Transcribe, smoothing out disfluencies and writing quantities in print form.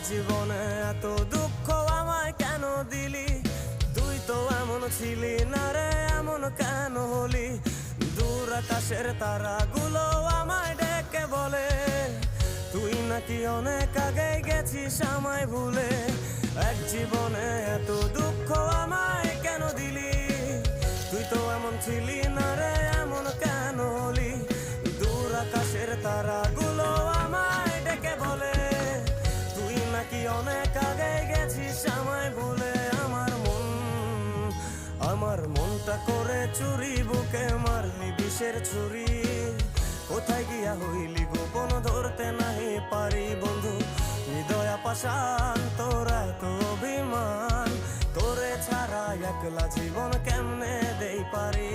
জীবনে এত দুঃখ আমায় কেন দিলি? তুই তো এমন ছিলি না রে, এমন কেন হলি? দূর আকাশের তারাগুলো আমায় ডেকে বলে তুই নাকি অনেক আগে গেছিস আমায় ভুলে। এক জীবনে এত দুঃখ আমায় কেন দিলি? তুই তো এমন ছিলি না রে, এমন কেন হলি? দূর আকাশের তারাগুলো আমায় ডেকে বলে তুই নাকি অনেক আগে গেছিস আমায় ভুলে। আমার মনটা করে চুরি, বুকে মারলি বিষের ছুরি। কোথায় গিয়া হইলি গোপন ধরতে নাহি পারি বন্ধু। হৃদয়া পাষাণ তোরা তো অভিমান, তোরে ছাড়া একলা জীবন কেমনে দেই পারি?